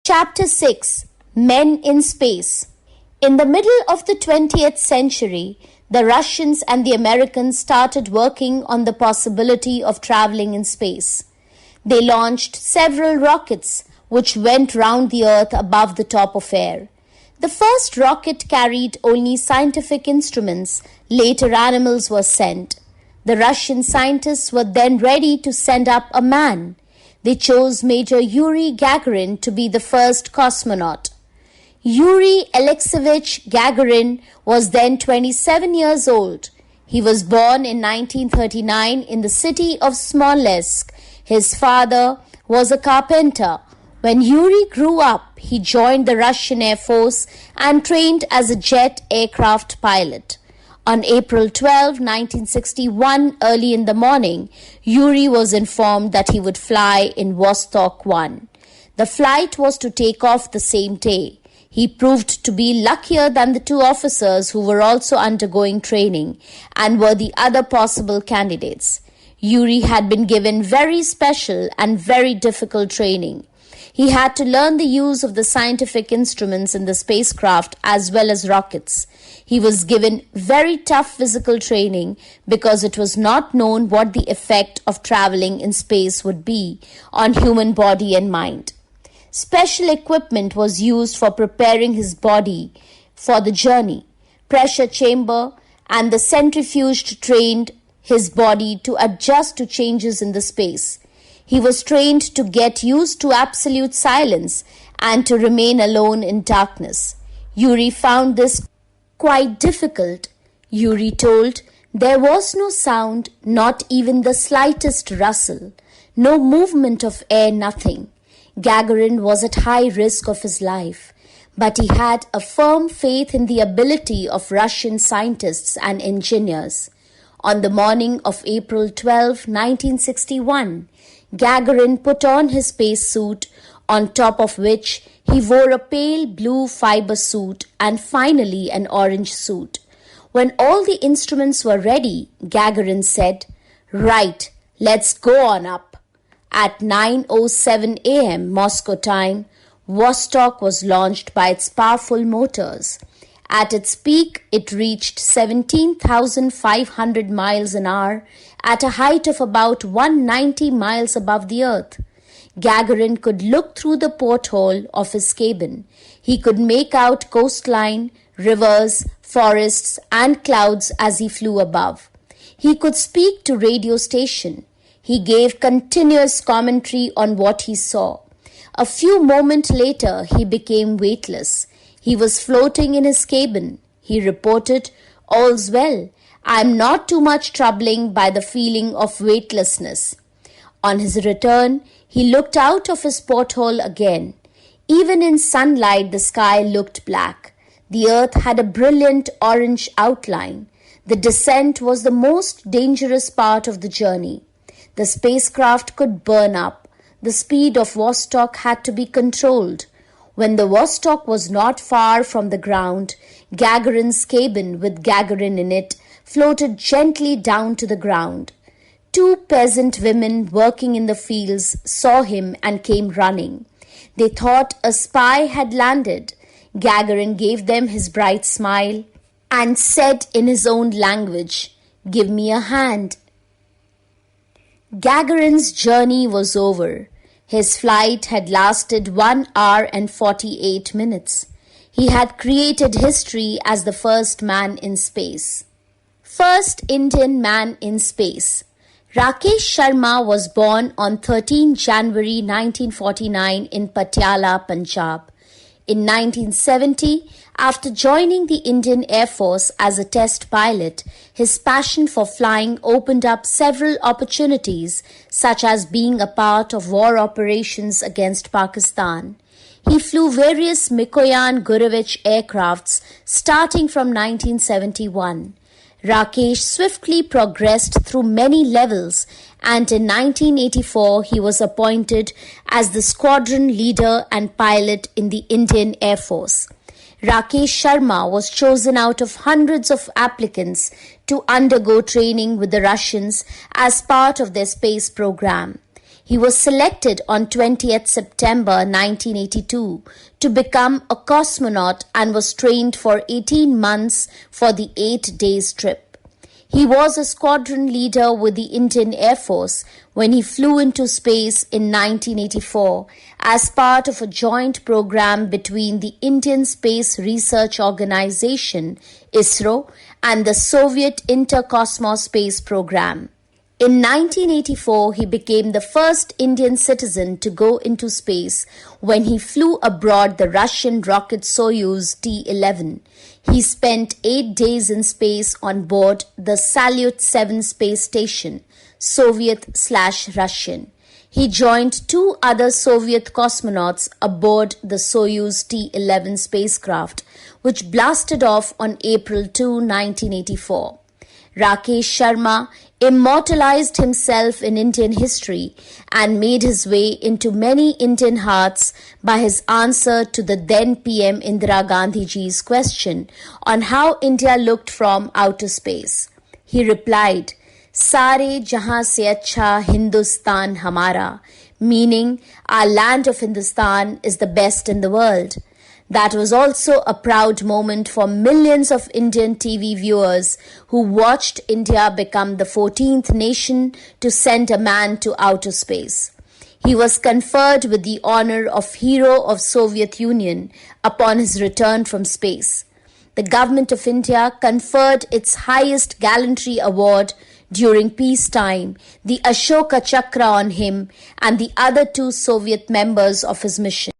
Chapter 6: Men in Space. In the middle of the 20th century, the Russians and the Americans started working on the possibility of traveling in space. They launched several rockets which went round the Earth above the top of air. The first rocket carried only scientific instruments. Later animals were sent. The Russian scientists were then ready to send up a man. They chose Major Yuri Gagarin to be the first cosmonaut. Yuri Alexeyevich Gagarin was then 27 years old. He was born in 1939 in the city of Smolensk. His father was a carpenter. When Yuri grew up, he joined the Russian Air Force and trained as a jet aircraft pilot. On April 12, 1961, early in the morning, Yuri was informed that he would fly in Vostok 1. The flight was to take off the same day. He proved to be luckier than the two officers who were also undergoing training and were the other possible candidates. Yuri had been given very special and very difficult training. He had to learn the use of the scientific instruments in the spacecraft as well as rockets. He was given very tough physical training because it was not known what the effect of traveling in space would be on human body and mind. Special equipment was used for preparing his body for the journey. Pressure chamber and the centrifuge trained his body to adjust to changes in the space. He was trained to get used to absolute silence and to remain alone in darkness. Yuri found this quite difficult. Yuri told, "There was no sound, not even the slightest rustle, no movement of air, nothing." Gagarin was at high risk of his life, but he had a firm faith in the ability of Russian scientists and engineers. On the morning of April 12, 1961, Gagarin put on his spacesuit, on top of which he wore a pale blue fiber suit and finally an orange suit. When all the instruments were ready, Gagarin said, "Right, let's go on up." At 9:07 a.m. Moscow time, Vostok was launched by its powerful motors. At its peak, it reached 17,500 miles an hour at a height of about 190 miles above the earth. Gagarin could look through the porthole of his cabin. He could make out coastline, rivers, forests, and clouds as he flew above. He could speak to radio station. He gave continuous commentary on what he saw. A few moments later, he became weightless. He was floating in his cabin. He reported, "All's well. I'm not too much troubling by the feeling of weightlessness." On his return, he looked out of his porthole again. Even in sunlight, the sky looked black. The earth had a brilliant orange outline. The descent was the most dangerous part of the journey. The spacecraft could burn up. The speed of Vostok had to be controlled. When the Vostok was not far from the ground, Gagarin's cabin with Gagarin in it floated gently down to the ground. Two peasant women working in the fields saw him and came running. They thought a spy had landed. Gagarin gave them his bright smile and said in his own language, "Give me a hand." Gagarin's journey was over. His flight had lasted 1 hour and 48 minutes. He had created history as the first man in space. First Indian man in space. Rakesh Sharma was born on 13 January 1949 in Patiala, Punjab. In 1970, after joining the Indian Air Force as a test pilot, his passion for flying opened up several opportunities, such as being a part of war operations against Pakistan. He flew various Mikoyan Gurevich aircrafts starting from 1971. Rakesh swiftly progressed through many levels, and in 1984 he was appointed as the squadron leader and pilot in the Indian Air Force. Rakesh Sharma was chosen out of hundreds of applicants to undergo training with the Russians as part of their space program. He was selected on 20th September 1982 to become a cosmonaut and was trained for 18 months for the 8 days trip. He was a squadron leader with the Indian Air Force when he flew into space in 1984 as part of a joint program between the Indian Space Research Organization (ISRO) and the Soviet Interkosmos Space Program. In 1984, he became the first Indian citizen to go into space when he flew aboard the Russian rocket Soyuz T-11. He spent 8 days in space on board the Salyut 7 space station, Soviet/Russian. He joined 2 other Soviet cosmonauts aboard the Soyuz T-11 spacecraft, which blasted off on April 2, 1984. Rakesh Sharma immortalized himself in Indian history and made his way into many Indian hearts by his answer to the then PM Indira Gandhi ji's question on how India looked from outer space. He replied, "Sare jahan se acha Hindustan hamara," meaning our land of Hindustan is the best in the world. That was also a proud moment for millions of Indian TV viewers who watched India become the 14th nation to send a man to outer space. He was conferred with the honor of Hero of Soviet Union upon his return from space. The government of India conferred its highest gallantry award during peacetime, the Ashoka Chakra, on him and the other 2 Soviet members of his mission.